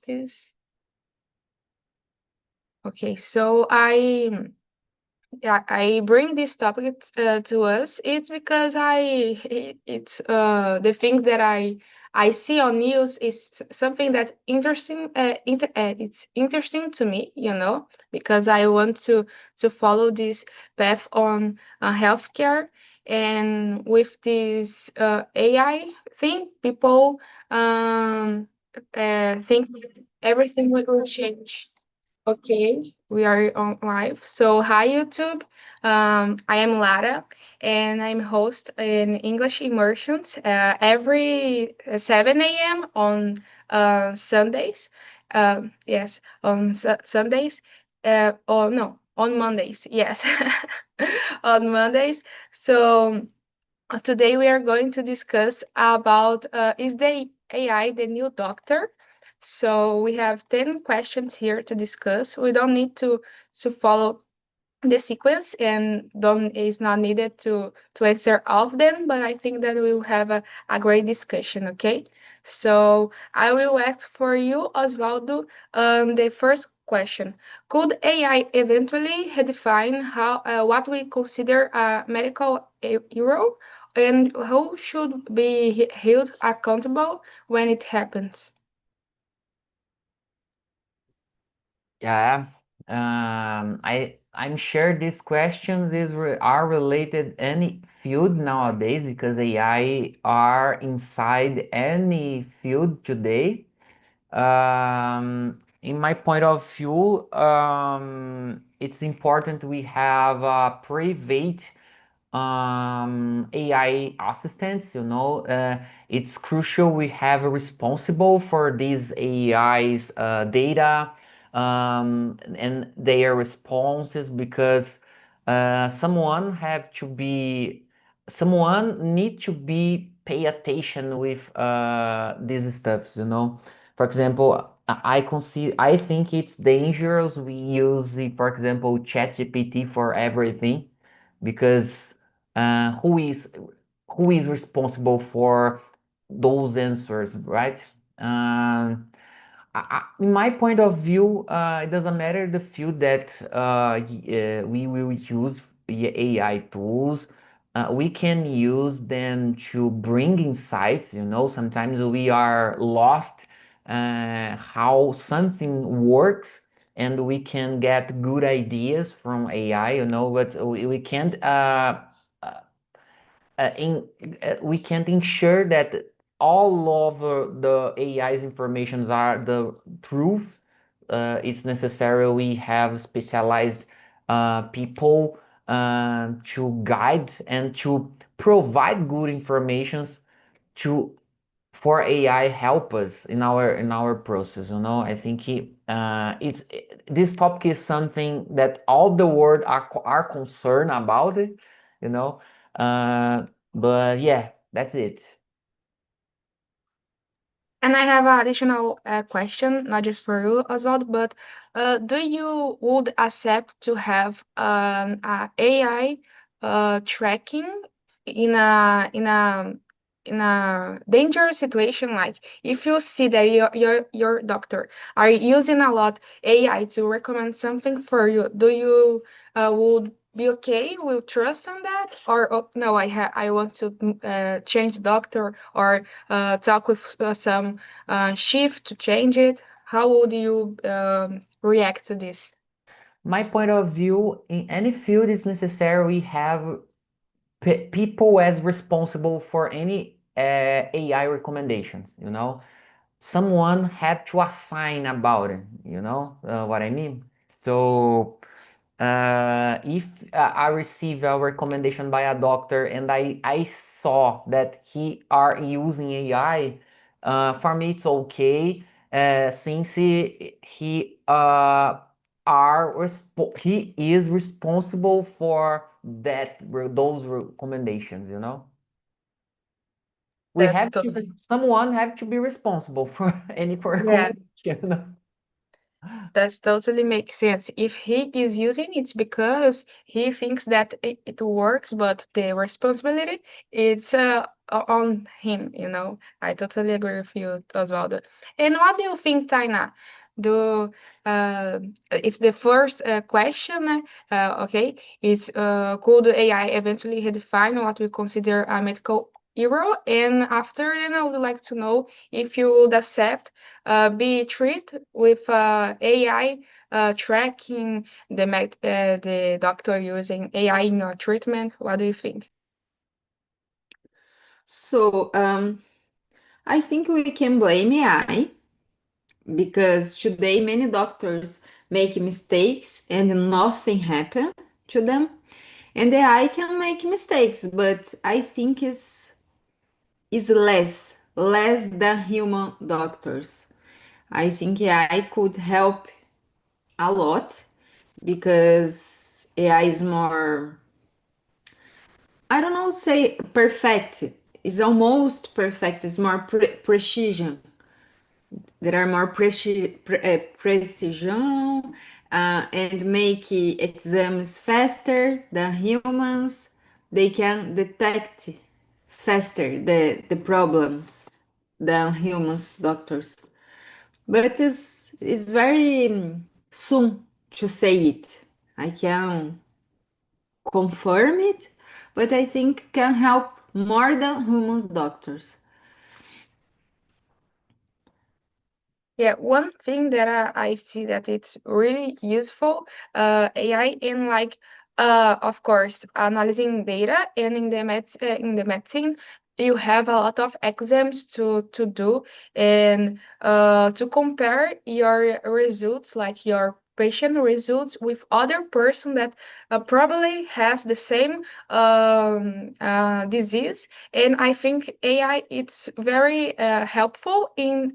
is okay. So I bring this topic to us. It's because it's the things that I see on news is something that interesting. It's interesting to me, because I want to follow this path on healthcare, and with this AI thing, people think that everything will change. Okay, we are on live. So, hi YouTube. I am Lara, and I'm host in English Immersions every 7 a.m. on Sundays. Yes, on Sundays. Oh no, on Mondays. Yes, on Mondays. So today we are going to discuss about is the AI the new doctor? So we have 10 questions here to discuss. We don't need to follow the sequence, and don't is not needed to answer all of them, but I think that we will have a great discussion. Okay, so I will ask for you, Osvaldo, the first question: could AI eventually redefine how what we consider a medical error, and who should be held accountable when it happens? Yeah, I'm sure these questions are related any field nowadays because AI are inside any field today. In my point of view, it's important we have a private AI assistants, it's crucial we have a responsible for these AI's data and their responses because someone need to be pay attention with these stuffs. For example, I think it's dangerous we use, for example, ChatGPT for everything because uh, who is who is responsible for those answers, right? In my point of view, it doesn't matter the field that we will use AI tools. We can use them to bring insights. Sometimes we are lost how something works, and we can get good ideas from AI. But we can't. We can't ensure that all of the AI's informations are the truth. It's necessary we have specialized people to guide and to provide good informations to for AI help us in our process. I think this topic is something that all the world are concerned about it. You know, uh, but yeah, that's it. And I have an additional question, not just for you, Oswald, but do you would accept to have a AI tracking in a dangerous situation? Like if you see that your doctor are using a lot AI to recommend something for you, do you would be okay? Will trust on that, or oh, no? I want to change doctor, or talk with some shift to change it. How would you react to this? My point of view, in any field, it's necessary we have people as responsible for any AI recommendations. Someone had to assign about it. What I mean? So if I receive a recommendation by a doctor and I saw that he are using AI, for me it's okay, since he is responsible for those recommendations. We That's have to totally, someone have to be responsible for any for yeah, recommendation. that's totally makes sense. If he is using it because he thinks that it works, but the responsibility it's on him, you know. I totally agree with you, Osvaldo. And what do you think, Taina? Do it's the first question, okay? It's could AI eventually redefine what we consider a medical hero? And after then, I would like to know if you would accept be treated with AI tracking the doctor using AI in your treatment. What do you think? So, I think we can blame AI because today many doctors make mistakes and nothing happen to them. And the AI can make mistakes, but I think is less than human doctors. I think AI could help a lot because AI is more, I don't know, say perfect. It's almost perfect. It's more precision. There are more precision and make exams faster than humans. They can detect faster the problems than humans doctors. But it's very soon to say it. I can confirm it, but I think can help more than humans doctors. Yeah, one thing that I see that it's really useful, AI in like, of course, analyzing data, and in the medicine, you have a lot of exams to do, and to compare your results, like your patient results, with other person that probably has the same disease. And I think AI it's very helpful in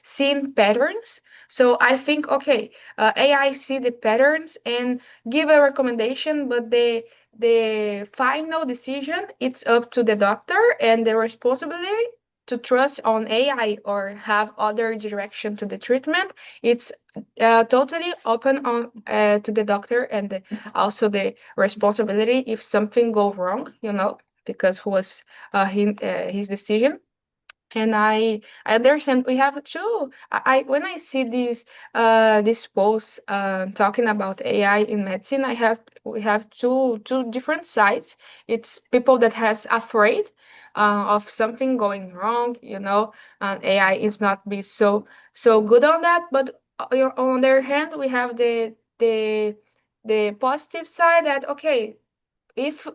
seeing patterns. So I think, okay, AI see the patterns and give a recommendation, but the final decision it's up to the doctor, and the responsibility to trust on AI or have other direction to the treatment. It's totally open on to the doctor, and also the responsibility if something go wrong, you know, because who was his decision. And I understand we have two. I when I see these posts talking about AI in medicine, we have two different sides. It's people that has afraid of something going wrong, you know, and AI is not be so good on that. But on the other hand, we have the positive side that, okay, if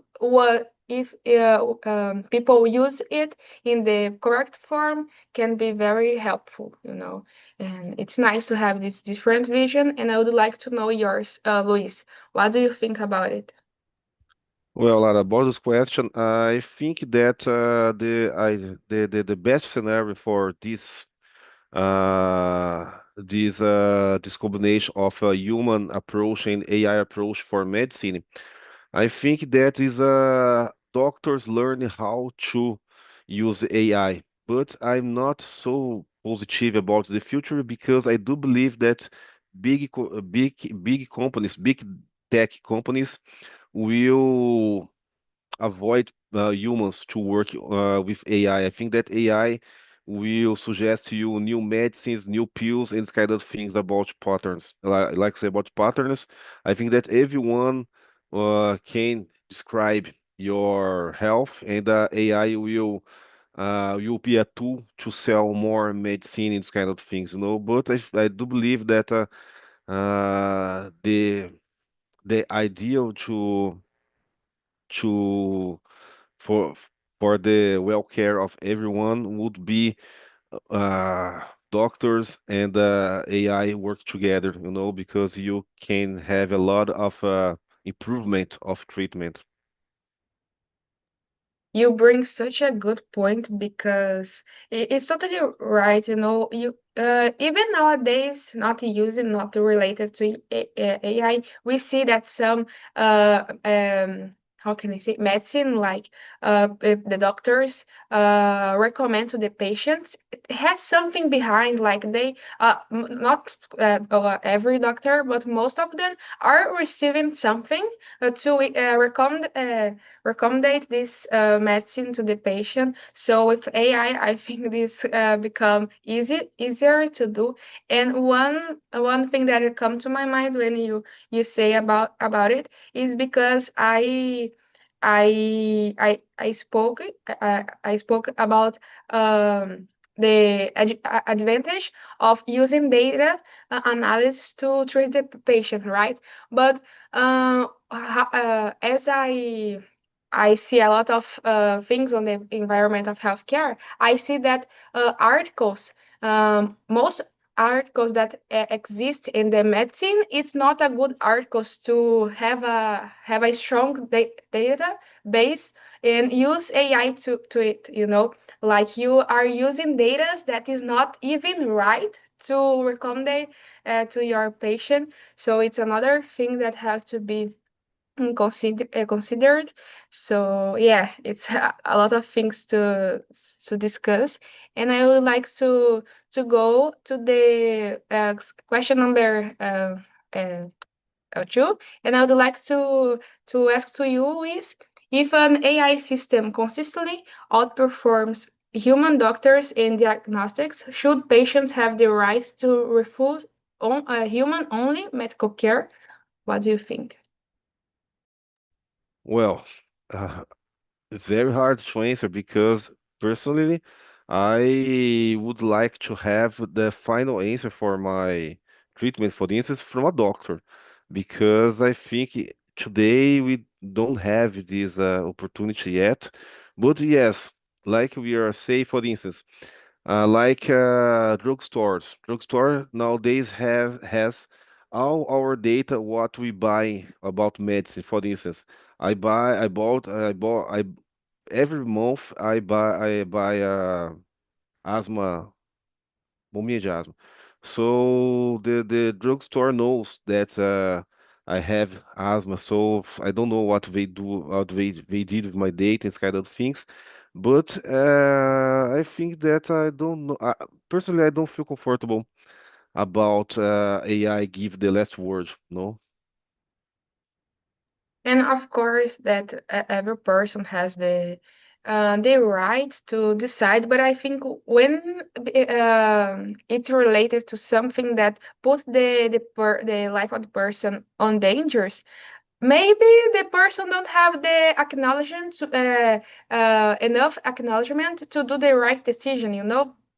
people use it in the correct form, can be very helpful, you know. And it's nice to have this different vision, and I would like to know yours, Luis. What do you think about it? Well, Lara, about this question, I think that the best scenario for this combination of a human approach and AI approach for medicine, I think that is doctors learn how to use AI. But I'm not so positive about the future because I do believe that big companies, big tech companies will avoid humans to work with AI. I think that AI will suggest to you new medicines, new pills, and this kind of things about patterns. Like I say about patterns, I think that everyone can describe your health, and AI will be a tool to sell more medicine and this kind of things, you know. But I do believe that the ideal to for for the welfare of everyone would be doctors and AI work together, you know, because you can have a lot of improvement of treatment. You bring such a good point, because it's totally right. You know, you even nowadays, not related to AI, we see that some how can I say, medicine, like the doctors recommend to the patients it has something behind, like they not every doctor, but most of them are receiving something to recommend this medicine to the patient. So with AI, I think this become easier to do. And one thing that will come to my mind when you say about it is because I spoke I spoke about the advantage of using data analysis to treat the patient, right? But as I see a lot of things on the environment of healthcare, I see that most articles that exist in the medicine, it's not a good articles to have a strong data base and use AI to it, like you are using data that is not even right to recommend to your patient. So it's another thing that has to be considered. So yeah, it's a lot of things to discuss, and I would like to go to the question number uh, two, and I would like to ask to you is, if an AI system consistently outperforms human doctors in diagnostics, should patients have the right to refuse human only medical care? What do you think? Well, uh, it's very hard to answer because personally, I would like to have the final answer for my treatment, for instance, from a doctor, because I think today we don't have this opportunity yet. But yes, like we are say, for instance, like drugstores. Drugstore nowadays have has all our data what we buy about medicine. For instance, I every month I buy asthma, bombinha de asthma. So the drugstore knows that I have asthma. So I don't know what they do, what they did with my data and this kind of things. But I think that I don't know. Personally, I don't feel comfortable about AI give the last word. No. And of course, that every person has the right to decide. But I think when it's related to something that puts the life of the person on dangers, maybe the person don't have the acknowledgement enough acknowledgement to do the right decision.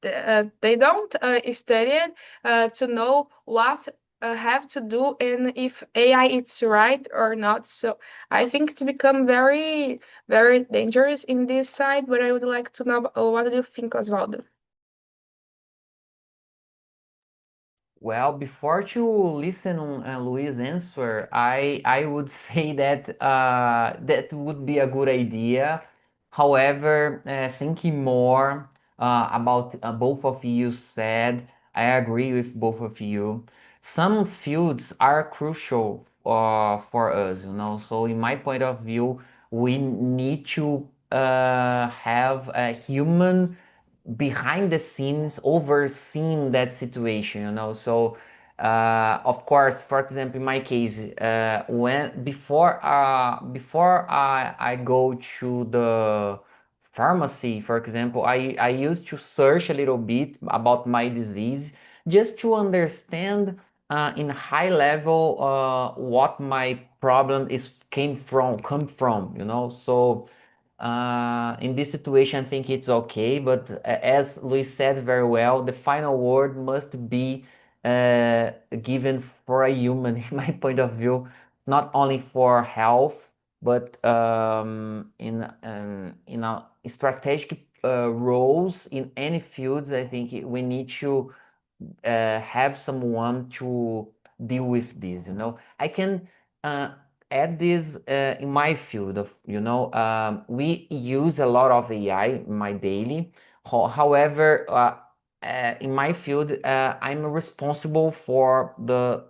They don't study it to know what have to do and if AI is right or not. So I think it's become very, very dangerous in this side. But I would like to know what do you think, Osvaldo? Well, before to listen on Luis' answer, I would say that that would be a good idea. However, thinking more about both of you said, I agree with both of you. Some fields are crucial for us, you know. So in my point of view, we need to have a human behind the scenes overseeing that situation, you know. So of course, for example, in my case, when before I go to the pharmacy, for example, I used to search a little bit about my disease just to understand in high level what my problem is come from, you know. So in this situation, I think it's okay, but as Luis said very well, the final word must be given for a human, in my point of view, not only for health, but in a strategic roles in any fields. I think we need to have someone to deal with this, you know. I can uh, add this in my field of, you know, we use a lot of AI in my daily. However, in my field, I'm responsible for the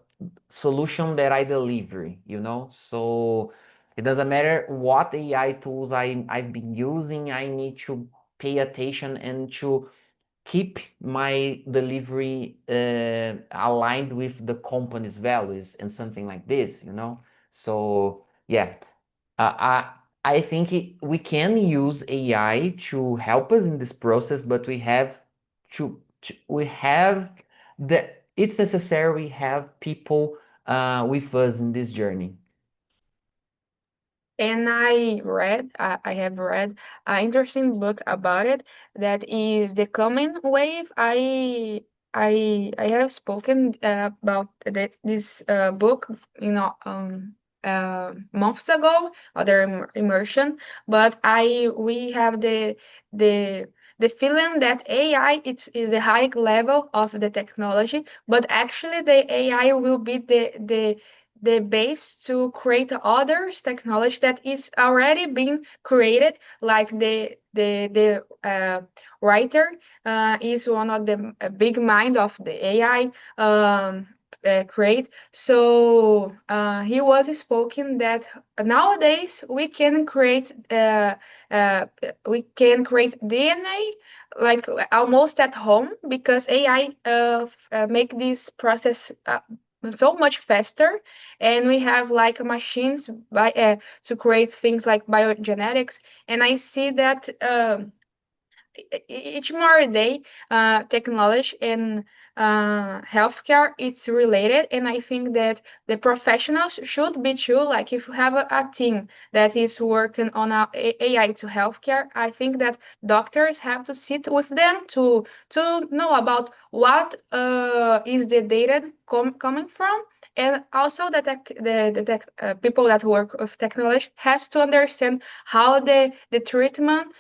solution that I deliver, you know. So it doesn't matter what AI tools I've been using, I need to pay attention and keep my delivery aligned with the company's values and something like this, you know? So yeah, I think we can use AI to help us in this process, but we have we have it's necessary we have people with us in this journey. And I have read an interesting book about it that is The Coming Wave. I have spoken about this book, months ago, other immersion, but we have the the feeling that AI is a high level of the technology, but actually the AI will be the base to create others technology that is already being created, like the writer is one of the big mind of the AI create. So he was spoken that nowadays uh, we can create DNA like almost at home, because AI make this process so much faster, and we have like machines to create things like biogenetics. And I see that each more day technology and healthcare it's related. And I think that the professionals should be too, like if you have a team that is working on AI to healthcare, I think that doctors have to sit with them to know about what is the data coming from. And also the people that work with technology has to understand how the treatment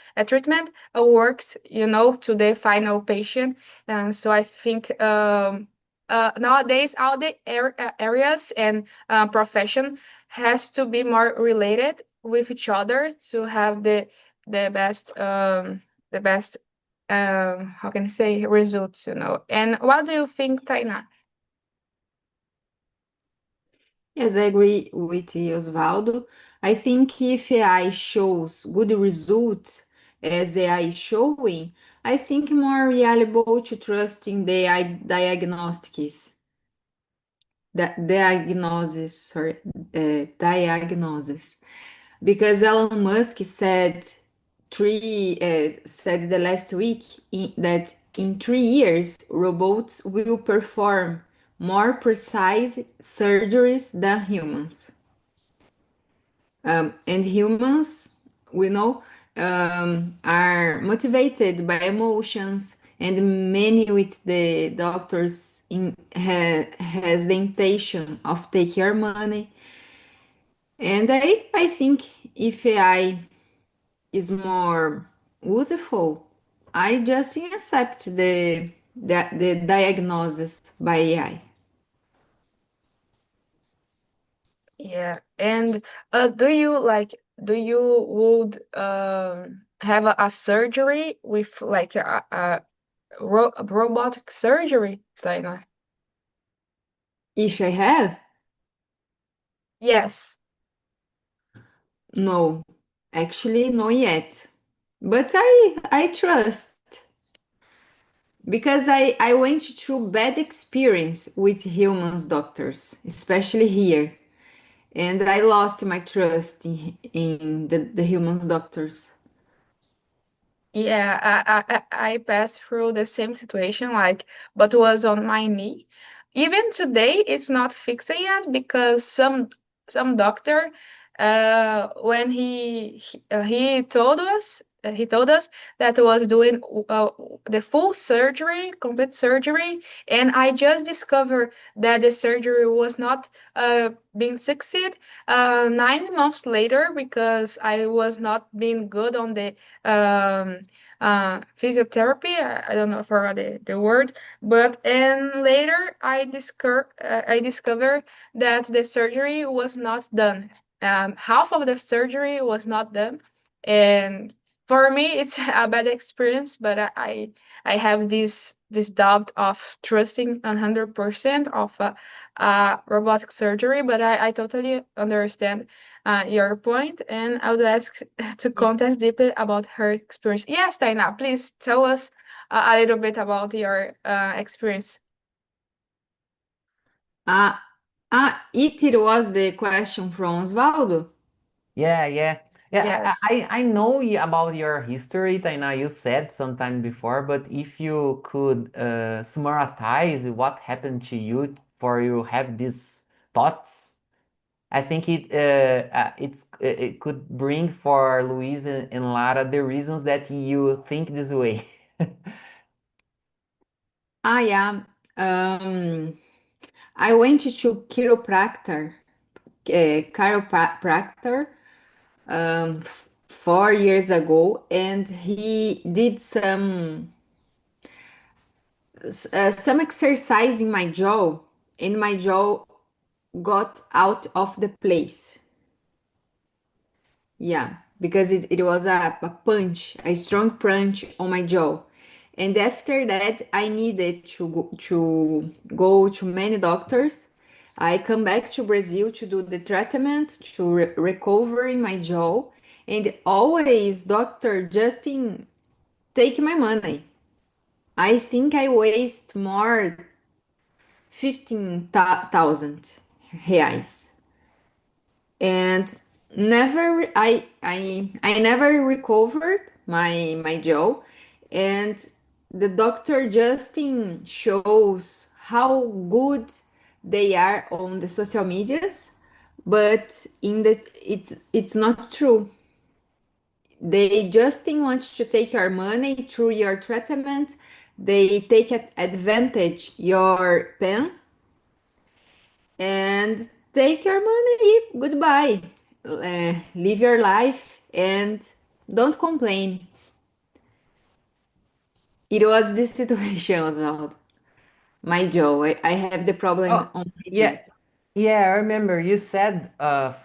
works, to the final patient. And so I think nowadays all the areas and profession has to be more related with each other to have the best how can I say results. And what do you think, Taina? Yes, I agree with you, Osvaldo. I think if AI shows good results as AI is showing, I think more reliable to trust in the AI diagnostics. Diagnosis. Because Elon Musk said the last week that in 3 years robots will perform more precise surgeries than humans. And humans, we know, are motivated by emotions, and many with the doctors has the intention of taking our money. And I think if AI is more useful, I just accept the diagnosis by AI. Yeah. And do you would have a surgery with like a robotic surgery, Taina? If I have, Yes. no, actually, no yet. But I trust because I went through bad experience with humans doctors, especially here, and I lost my trust in the humans doctors. Yeah, I passed through the same situation, like, but was on my knee. Even today, it's not fixed yet, because some doctor, when he told us that was doing the full surgery, complete surgery, and I just discovered that the surgery was not being succeed 9 months later, because I was not being good on the physiotherapy. I don't know for the word, but and later I discovered that the surgery was not done. Half of the surgery was not done, and for me it's a bad experience. But I have this doubt of trusting 100% of robotic surgery. But I totally understand your point, and I would ask to contest deeply about her experience. Yes, Taina, please tell us a little bit about your experience. It was the question from Osvaldo. Yeah, yeah. Yeah, Yes. I know about your history, Taina, you said sometime before, but if you could summarize what happened to you for you have these thoughts, I think it could bring for Luis and Lara the reasons that you think this way. Yeah. I went to chiropractor 4 years ago, and he did some exercise in my jaw, and my jaw got out of the place. Yeah, because it was a punch, a strong punch on my jaw. And after that, I needed to go to many doctors. I come back to Brazil to do the treatment, to recover in my jaw. And always doctor Justin take my money. I think I waste more 15,000 reais. And I never recovered my jaw, and the doctor Justin shows how good they are on the social medias, but it's not true. They Justin wants to take your money through your treatment. They take advantage your pen and take your money. Goodbye. Live your life and don't complain. It was this situation, Oswald. My jaw. I have the problem Oh, on my yeah, jaw. yeah, I remember you said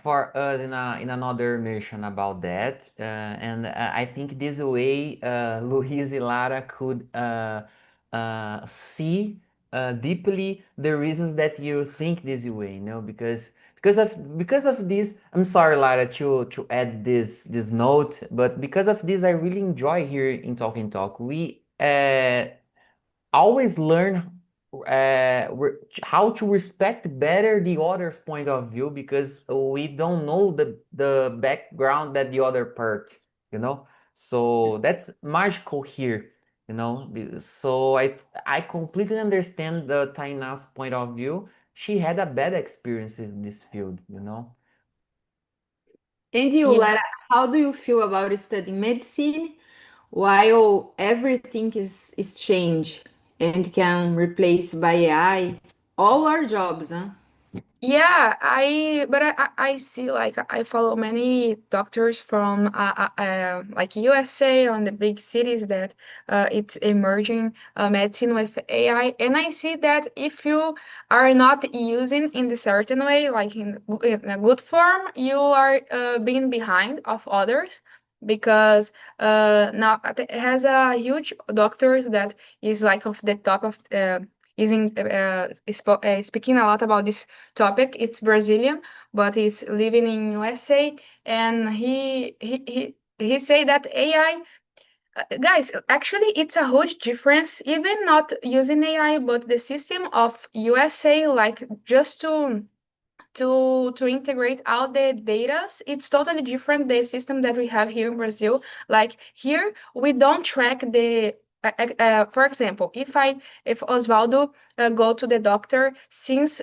for us in another mission about that, and I think this way Luis and Lara could see deeply the reasons that you think this way, you know, because of this. I'm sorry, Lara, to add this note, but because of this, I really enjoy here in Talking Talk. We always learn how to respect better the other's point of view because we don't know the background that the other part, you know. So that's magical here, you know. So I completely understand the Taina's point of view. She had a bad experience in this field, you know. And you, Yeah. Lara, how do you feel about studying medicine while everything is changed and can replace by AI all our jobs, huh? Yeah, I see like I follow many doctors from like USA on the big cities that it's emerging medicine with AI, and I see that if you are not using in the certain way, like in a good form, you are being behind of others because now it has a huge doctors that is like of the top of using speaking a lot about this topic. It's Brazilian, but he's living in USA, and he say that AI, guys, actually it's a huge difference. Even not using AI, but the system of USA, like just to integrate all the data, it's totally different the system that we have here in Brazil. Like here we don't track the for example, if Osvaldo go to the doctor since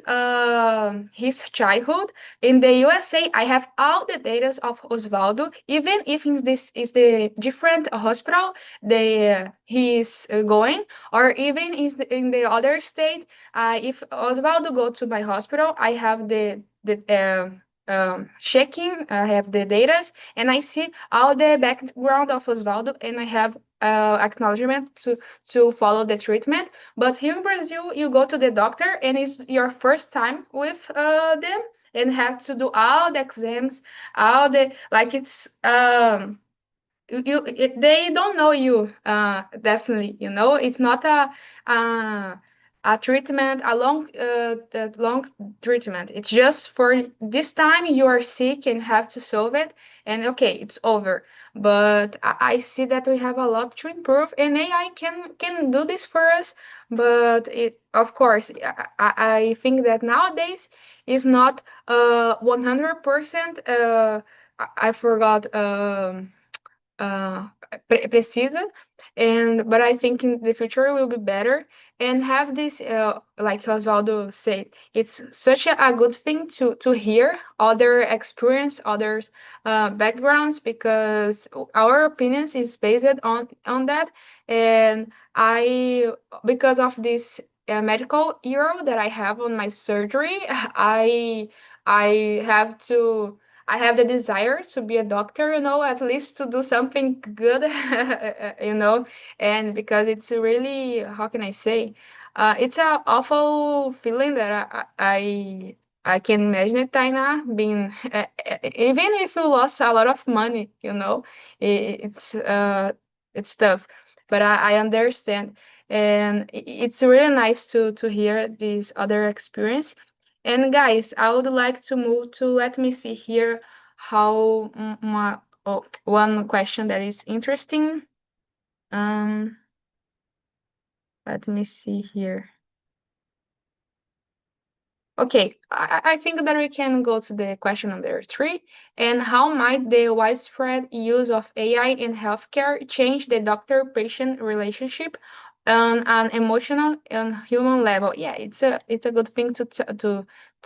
his childhood in the USA, I have all the data of Osvaldo, even if this is the different hospital he's going, or even in the other state. If Osvaldo go to my hospital, I have the checking. I have the data, and I see all the background of Osvaldo, and I have acknowledgement to follow the treatment. But here in Brazil, you go to the doctor, and it's your first time with them, and have to do all the exams, all the like. It's they don't know you definitely, it's not a a treatment, the long treatment. It's just for this time you are sick and have to solve it, and okay, it's over. But I see that we have a lot to improve, and AI can do this for us. But it, of course, I think that nowadays is not 100%. I forgot. Uh, precisa, and but I think in the future it will be better and have this like Osvaldo said, it's such a good thing to hear other experience, others backgrounds, because our opinions is based on that. And I, because of this medical euro that I have on my surgery, I have to, I have the desire to be a doctor, at least to do something good, and because it's really, how can I say, it's a awful feeling that I can imagine it, Taina, being even if you lost a lot of money, it's tough, but I understand, and it's really nice to hear this other experience. And guys, I would like to move to, let me see here how one question that is interesting. Let me see here. Okay, I think that we can go to the question number 3. And how might the widespread use of AI in healthcare change the doctor-patient relationship on an emotional and human level? Yeah, it's a good thing to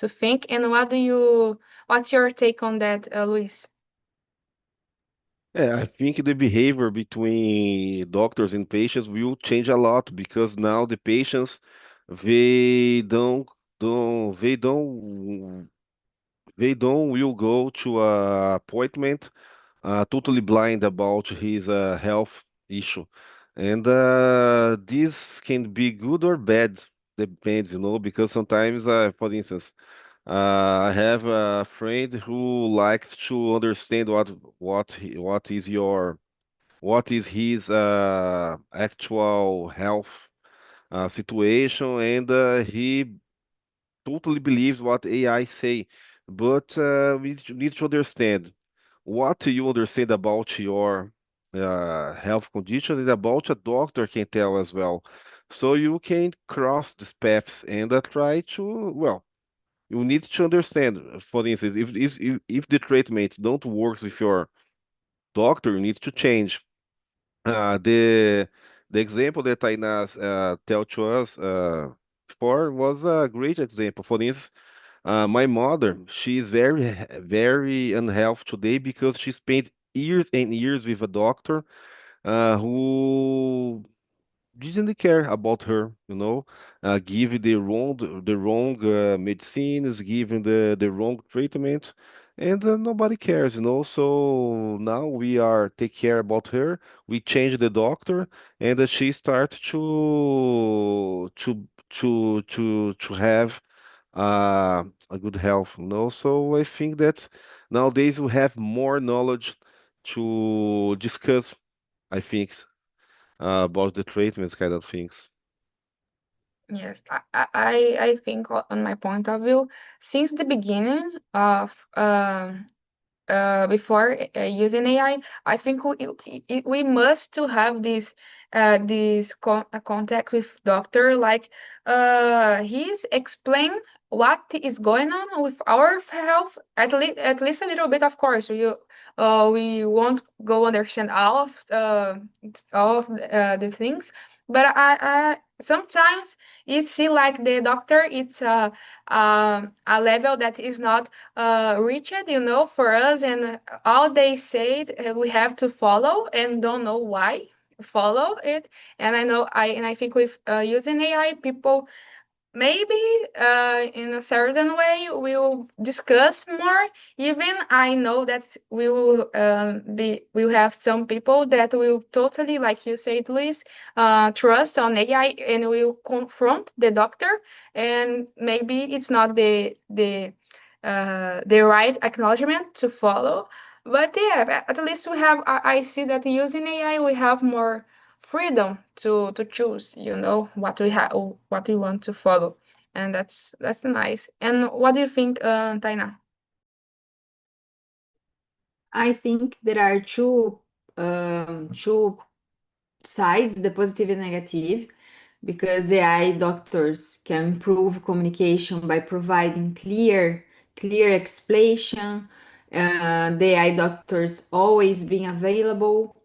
think. And what's your take on that, Luis? Yeah, I think the behavior between doctors and patients will change a lot because now the patients they don't they don't will go to a appointment totally blind about his health issue. And this can be good or bad, depends, because sometimes, for instance, I have a friend who likes to understand what is his actual health situation, and he totally believes what AI say. But we need to understand what you understand about your health condition and about a doctor can tell as well. So you can cross these paths and try to, well, you need to understand. For instance, if the treatment don't work with your doctor, you need to change. The example that Taina tell to us before was a great example. For instance, my mother, she is very unhealthy today because she spent years and years with a doctor who didn't care about her, give the wrong medicines, giving the wrong treatment, and nobody cares, So now we are take care about her. We change the doctor, and she start to have a good health, So I think that nowadays we have more knowledge to discuss, I think, about the treatments kind of things. Yes, I think on my point of view, since the beginning of before using AI, I think we must to have this contact with doctor, like he's explain what is going on with our health, at least a little bit. Of course, we won't go understand all of the things, but I sometimes you see like the doctor, it's a level that is not reached, for us, and all they said we have to follow and don't know why follow it. And I think with using AI, people maybe in a certain way we'll discuss more. Even I know that we will have some people that will totally, like you said, Luis, trust on AI and will confront the doctor, and maybe it's not the right acknowledgement to follow. But yeah, at least we have, I see that using AI we have more freedom to choose, what we have, what we want to follow, and that's nice. And what do you think, Taina? I think there are two sides, the positive and negative, because AI doctors can improve communication by providing clear explanation. The AI doctors always being available,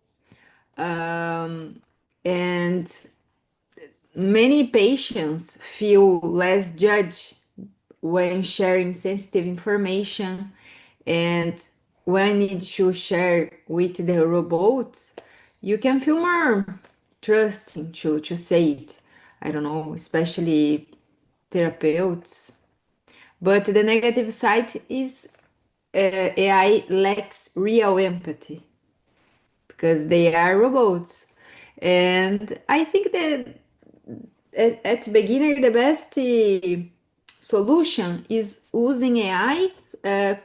and many patients feel less judged when sharing sensitive information, and when need to share with the robots, you can feel more trusting to say it. I don't know, especially therapeutes. But the negative side is AI lacks real empathy because they are robots. And I think that at beginner, the best solution is using AI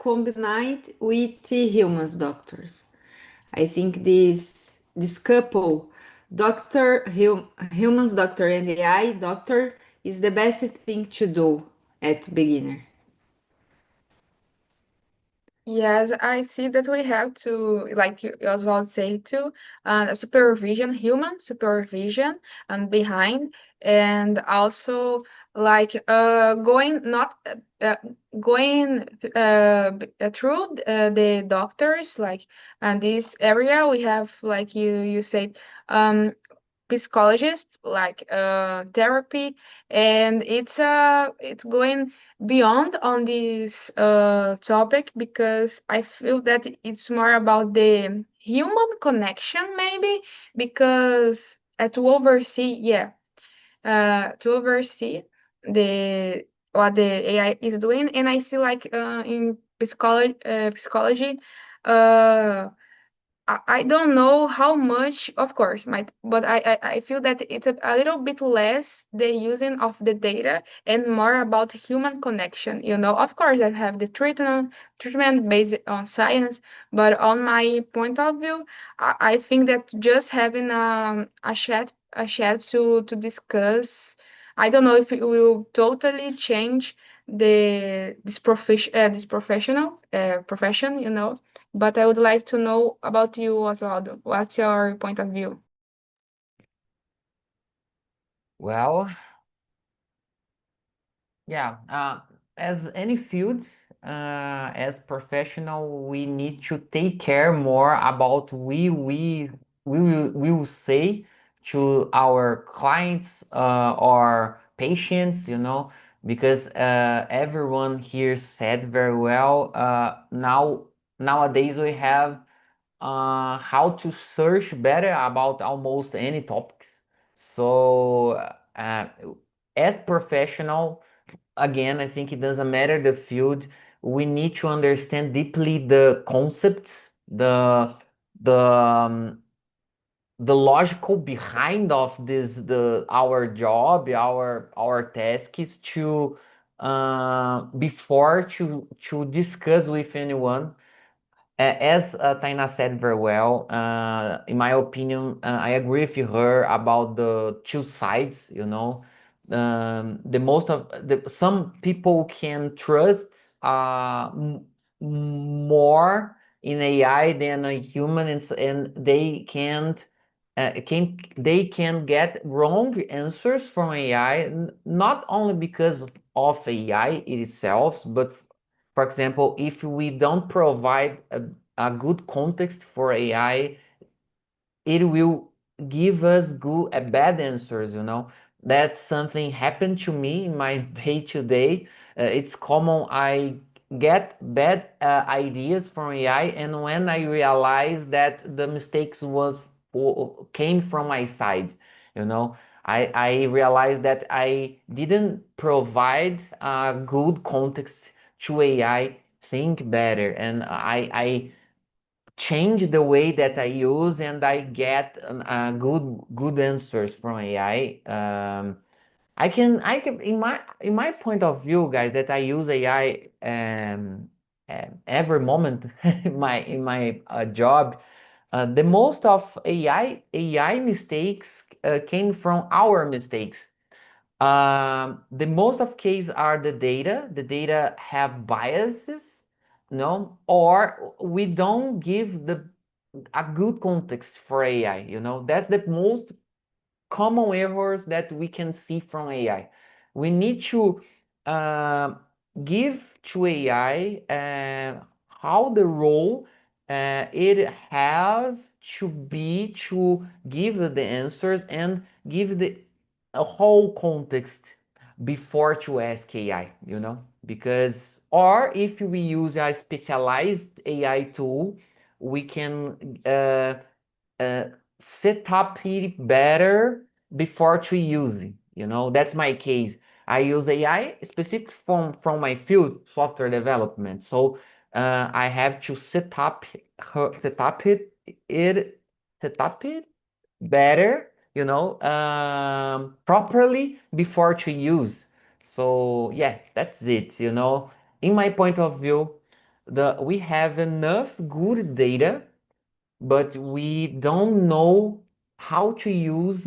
combined with humans doctors. I think this couple, humans doctor and AI doctor, is the best thing to do at beginner. Yes, I see that we have to, like Oswald said too, supervision, human supervision, and behind, and also like going not going through the doctors, like, and this area we have, like you said, um psychologist, like therapy, and it's going beyond on this topic, because I feel that it's more about the human connection, maybe, because to oversee, to oversee the what the AI is doing. And I see, like, in psychology, uh I don't know how much, of course, but I feel that it's a little bit less the using of the data and more about human connection. Of course, I have the treatment based on science, but on my point of view, I think that just having a chat to discuss, I don't know if it will totally change this professional profession, but I would like to know about you, Oswaldo. What's your point of view? Well, yeah, as any field, as professional, we need to take care more about we will say to our clients or patients, because everyone here said very well. Nowadays we have how to search better about almost any topics. So, uh, as professional, again, I think it doesn't matter the field. We need to understand deeply the concepts, the the logical behind of our job, our task is to before to discuss with anyone. As Taina said very well, in my opinion, I agree with her about the two sides, the most of some people can trust more in AI than a human, and they can get wrong answers from AI, not only because of AI itself, but for example, if we don't provide a good context for AI, it will give us bad answers. That something happened to me in my day to day. It's common. I get bad ideas from AI, and when I realize that the mistakes came from my side, you know, I realized that I didn't provide a good context to AI think better, and I change the way that I use, and I get good answers from AI. I can in my point of view, guys, that I use AI every moment in my job. The most of AI mistakes came from our mistakes. The most of cases are the data. The data have biases, no, or we don't give a good context for AI. That's the most common errors that we can see from AI. We need to uh, give to AI how the role it have to be to give the answers and give a whole context before to ask AI, because or if we use a specialized AI tool, we can uh, set up it better before to use it. That's my case. I use AI specific from my field, software development. So I have to set up it better, properly before to use. So yeah, that's it. In my point of view, we have enough good data, but we don't know how to use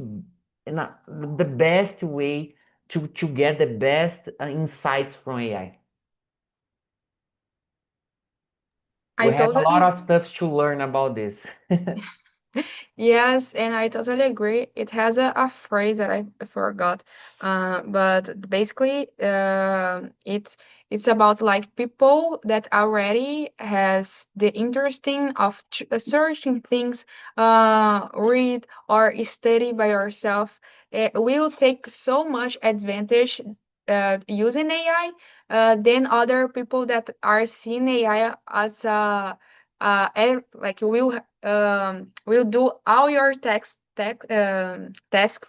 the best way to get the best insights from AI. I We have a lot totally of stuff to learn about this. Yes, and I totally agree. It has a phrase that I forgot, but basically, it's about like people that already has the interesting of searching things, read or study by yourself. It will take so much advantage using AI than other people that are seeing AI as a like will do all your task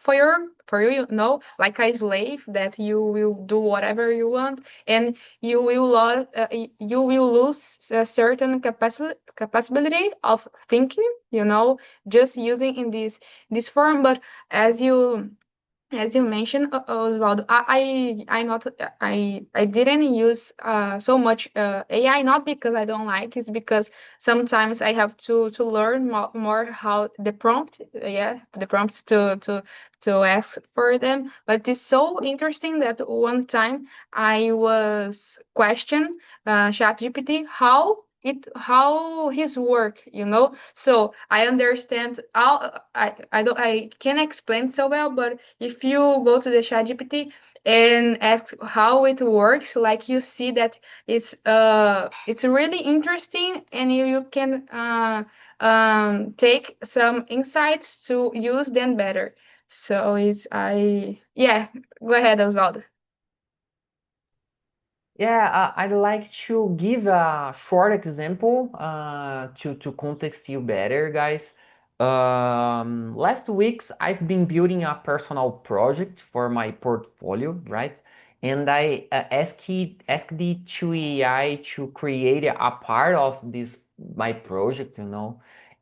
for you, like a slave that you will do whatever you want, and you will lose a certain capacity of thinking, just using in this form. But as you mentioned, Oswaldo, I'm not I didn't use so much AI, not because I don't like, it's because sometimes I have to learn more how the prompts to ask for them. But it's so interesting that one time I was questioned ChatGPT how his work, so I understand how I can't explain so well, but if you go to the ChatGPT and ask how it works, like you see that it's really interesting, and you can take some insights to use them better. So yeah, go ahead, Osvaldo. Yeah, I'd like to give a short example to context you better, guys. Last weeks, I've been building a personal project for my portfolio, right? And I asked it to AI to create a part of this my project,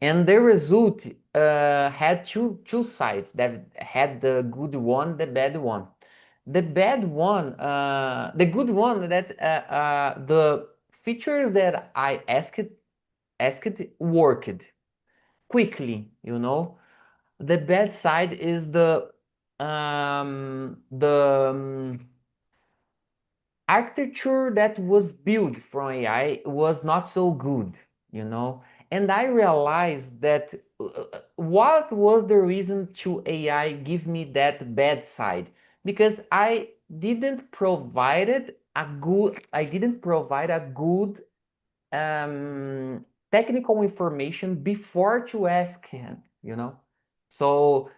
And the result had two sides that had the good one, the bad one. The good one that the features that I asked worked quickly, The bad side is the architecture that was built from AI was not so good, you know. And I realized that what was the reason to AI give me that bad side? Because I didn't provide a good technical information before to ask him, So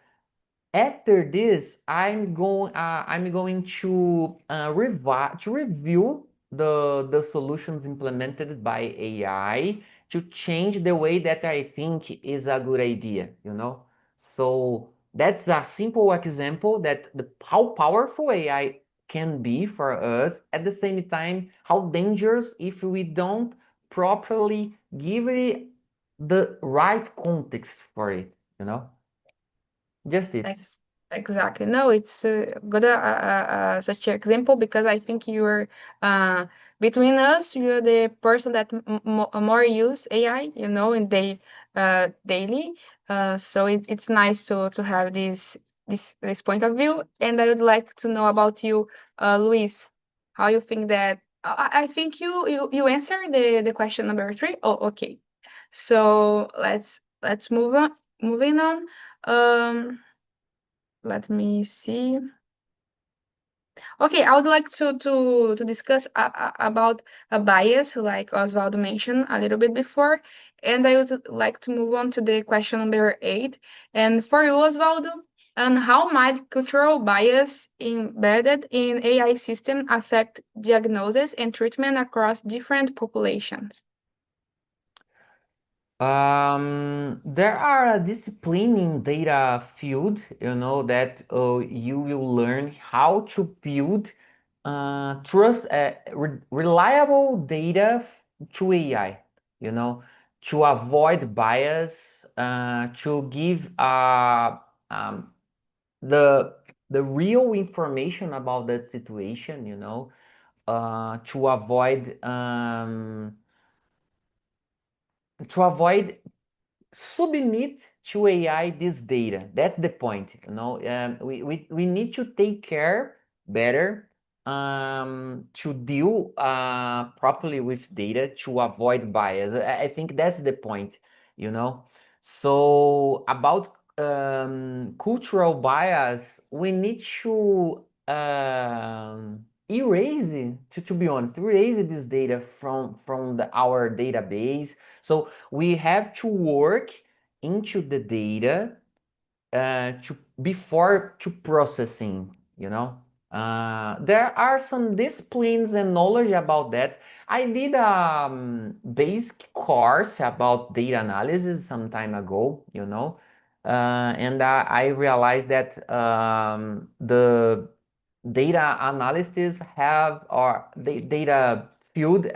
after this, I'm going to review the solutions implemented by AI to change the way that I think is a good idea, So that's a simple example that how powerful AI can be for us, at the same time, how dangerous if we don't properly give it the right context for it, Just it. Thanks. Exactly. No, it's good such an example because I think you're uh, between us, you're the person that more use AI, in daily. So it's nice to have this point of view. And I would like to know about you, Luis. How you think that? I think you answered the question number 3. Oh, okay. So let's move on. Moving on. Let me see. Okay, I would like to discuss about a bias, like Osvaldo mentioned a little bit before, and I would like to move on to the question number 8. And for you, Osvaldo, and how might cultural bias embedded in AI system affect diagnosis and treatment across different populations? There are a discipline in data field, that you will learn how to build reliable data to AI, to avoid bias, to give um, the the real information about that situation, to avoid submit to AI this data. That's the point. We need to take care better to deal properly with data to avoid bias. I think that's the point, you know. So about cultural bias, we need to erase it, to be honest, erase this data from our database. So we have to work into the data to before to processing, there are some disciplines and knowledge about that. I did a basic course about data analysis some time ago, and I realized that the data analysts have, or the data field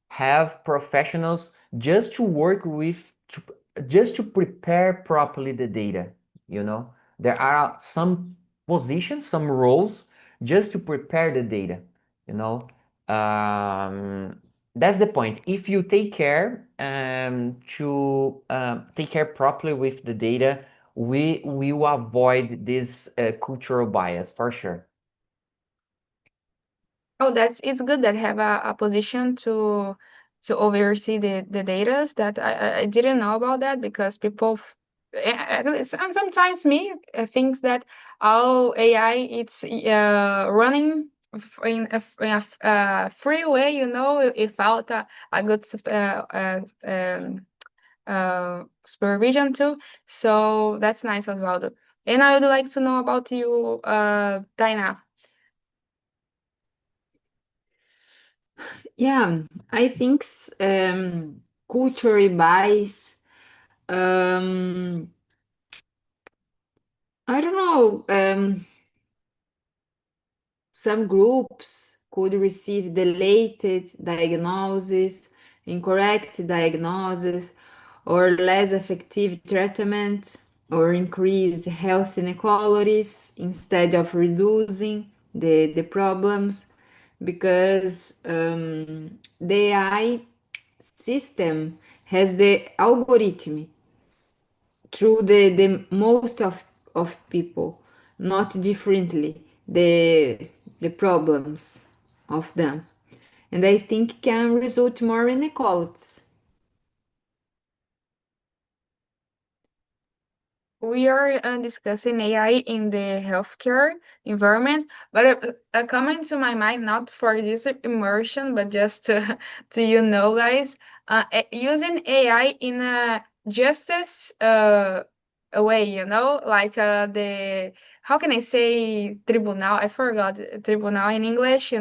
have professionals just to work with, to, just to prepare properly the data, there are some positions, some roles just to prepare the data, you know that's the point. If you take care to take care properly with the data, we will avoid this cultural bias for sure. Oh, it's good that have a position to oversee the data. That I didn't know about that because people, at least, and sometimes me thinks that all AI it's running in a free way, without a good supervision too. So that's nice as well. And I would like to know about you, Dinah. Yeah, I think cultural bias. I don't know. Some groups could receive delayed diagnosis, incorrect diagnosis, or less effective treatment, or increase health inequalities instead of reducing the problems, because the AI system has the algorithm through the most of people, not differently the problems of them. And I think can result more inequalities. We are discussing AI in the healthcare environment, but coming to my mind, not for this immersion, but just to guys, using AI in a justice a way, like how can I say tribunal? I forgot tribunal in English,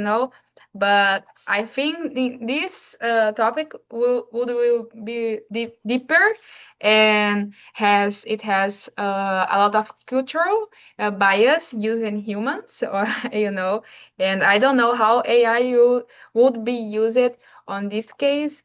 but I think this topic will be deeper, and it has a lot of cultural bias using humans, or and I don't know how AI would be used on this case.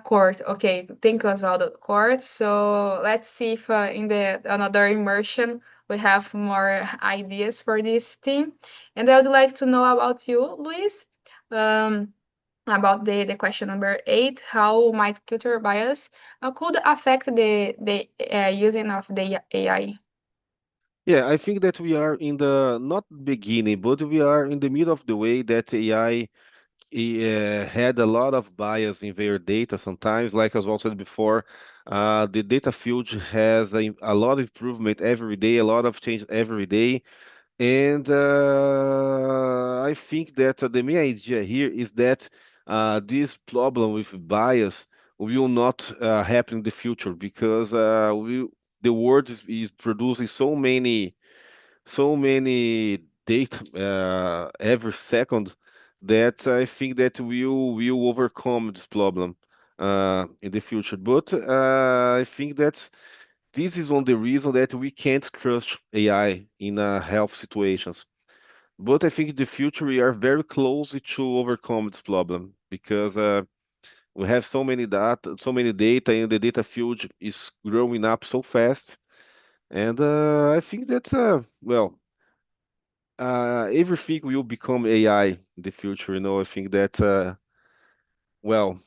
Court. Okay, thank you, Osvaldo. Court. So let's see if in the another immersion we have more ideas for this team. And I would like to know about you, Luis, about the question number 8, how might cultural bias could affect the using of the AI? Yeah, I think that we are in the not beginning, but we are in the middle of the way that AI had a lot of bias in their data sometimes. Like as well said before, the data field has a lot of improvement every day, a lot of change every day. And I think that the main idea here is that this problem with bias will not happen in the future because the world is producing so many data every second that I think that we will overcome this problem in the future. But I think that this is one of the reasons that we can't trust AI in health situations. But I think in the future we are very close to overcome this problem because we have so many data, and the data field is growing up so fast. And I think that everything will become AI in the future. I think that well,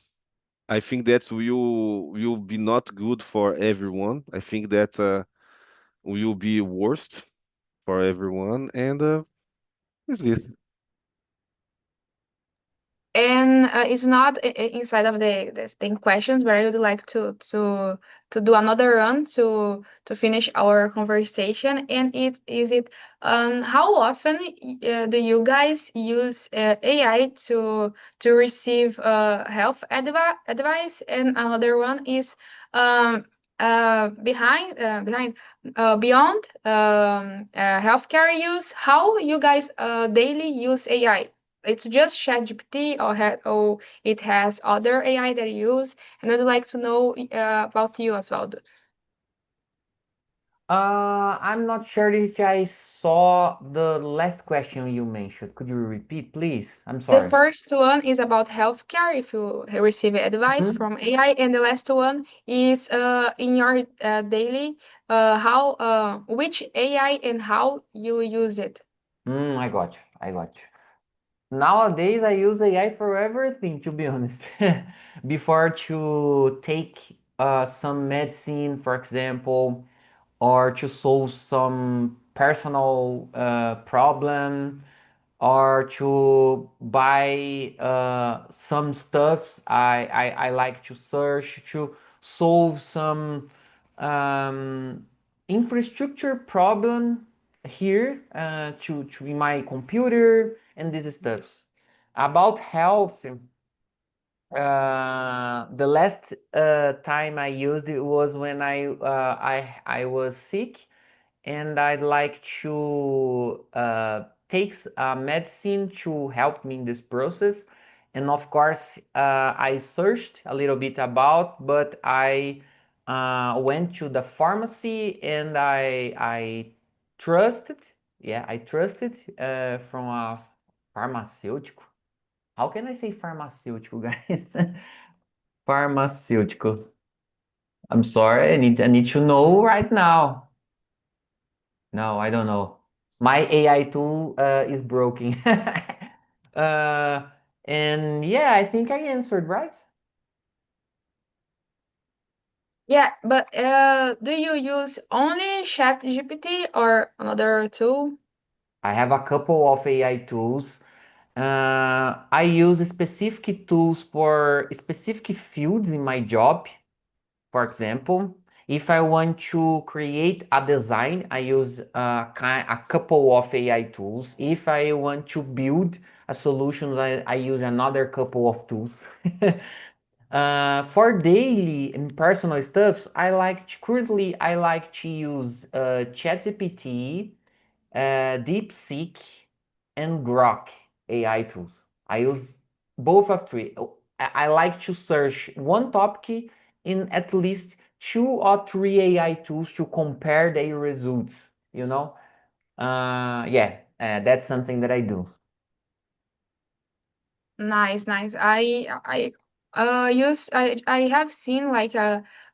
I think that will be not good for everyone. I think that will be worst for everyone, and is this. And it's not inside of the same questions, but I would like to do another run to finish our conversation. And how often do you guys use AI to receive health advice? And another one is beyond healthcare use. How you guys daily use AI? It's just ChatGPT or it has other AI that you use, and I'd like to know about you as well. I'm not sure if I saw the last question you mentioned. Could you repeat, please? I'm The sorry. first one is about healthcare, if you receive advice Mhm. from AI, and the last one is in your daily how which AI and how you use it. I got you. I got you. Nowadays, I use AI for everything, to be honest. Before to take some medicine, for example, or to solve some personal problem, or to buy some stuffs. I like to search to solve some infrastructure problem here to in my computer and these stuffs. About health, the last time I used it was when I was sick, and I'd like to take medicine to help me in this process. And of course, I searched a little bit about, but I went to the pharmacy and I trusted, yeah, I trusted from a pharmaceutical. How can I say pharmaceutical, guys? Pharmaceutical. I'm sorry, I need to know right now. No, I don't know. My AI tool is broken. uh, and yeah, I think I answered right. Yeah, but do you use only ChatGPT or another tool? I have a couple of AI tools. I use specific tools for specific fields in my job. For example, if I want to create a design, I use a couple of AI tools. If I want to build a solution, I use another couple of tools. For daily and personal stuffs, currently I like to use ChatGPT, DeepSeek, and Grok AI tools. I use both of three. I like to search one topic in at least 2 or 3 AI tools to compare their results. Yeah, that's something that I do. Nice, nice. I have seen like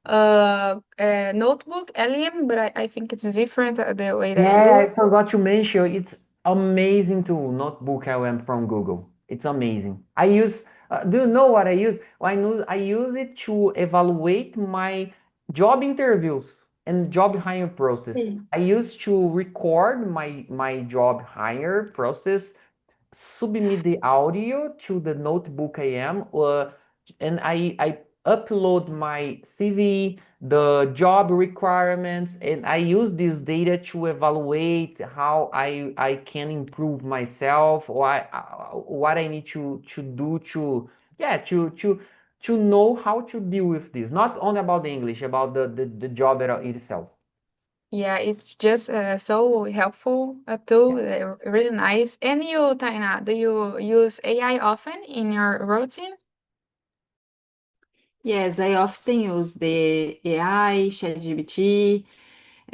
notebook LM, but I think it's different the way that Yeah, you. I forgot to mention, it's amazing tool, Notebook LM from Google. It's amazing. Do you know what I use? I use it to evaluate my job interviews and job hiring process. Yeah. I used to record my job hire process, submit the audio to the notebook and I upload my CV, the job requirements, and I use this data to evaluate how I can improve myself, or what I need to do to, yeah, to know how to deal with this. Not only about the English, about the job itself. Yeah, it's just so helpful tool, really nice. And you, Taina, do you use AI often in your routine? Yes, I often use the AI, ChatGPT,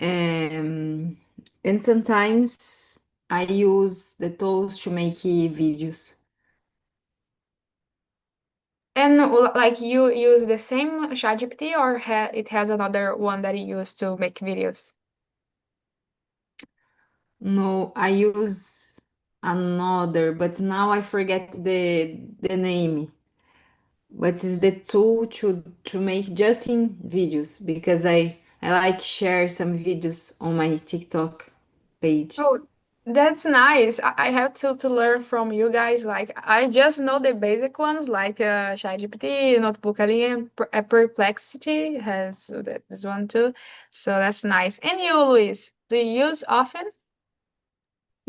um, and sometimes I use the tools to make videos. And like you use the same ChatGPT or it has another one that you use to make videos? No, I use another, but now I forget the name. But it's the tool to make just in videos because I like share some videos on my TikTok page. Oh, that's nice. I have to learn from you guys. Like I just know the basic ones like ChatGPT, Notebook LM, Perplexity has this one too. So that's nice. And you, Luis, do you use often?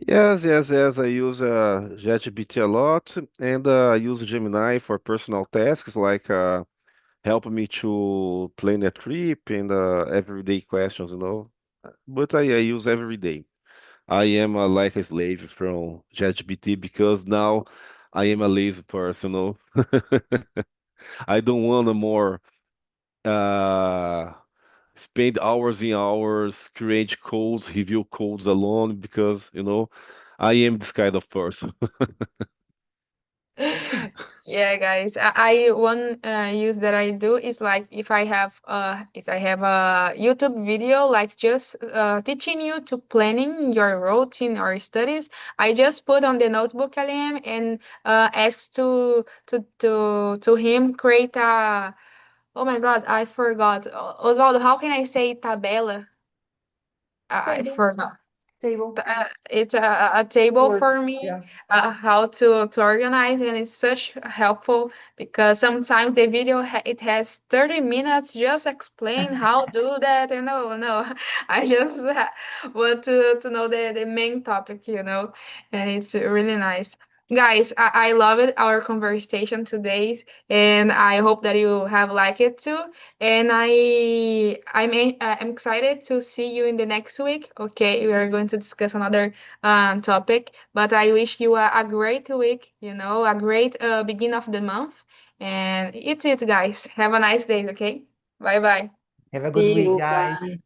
Yes. I use ChatGPT a lot, and I use Gemini for personal tasks like help me to plan a trip and everyday questions, you know. But I use every day. I am like a slave from ChatGPT because now I am a lazy person, you know. I don't want to more uh, spend hours and hours create codes, review codes alone because, you know, I am this kind of person. Yeah, guys. I one use that I do is like if I have a YouTube video like just teaching you to planning your routine or studies, I just put on the notebook LM and ask to him create a. Oh my God, I forgot. Osvaldo, how can I say tabela? I Table, forgot. table. It's a table Word. for me Yeah. how to organize, and it's such helpful because sometimes the video it has 30 minutes just explain how do that, and no I just want to know the main topic, and it's really nice. Guys, I love it, our conversation today, and I hope that you have liked it too. And I'm excited to see you in the next week. Okay, we are going to discuss another topic, but I wish you a great week. A great beginning of the month. And it's it, guys. Have a nice day. Okay, bye bye. Have a good See week, you. guys. Bye.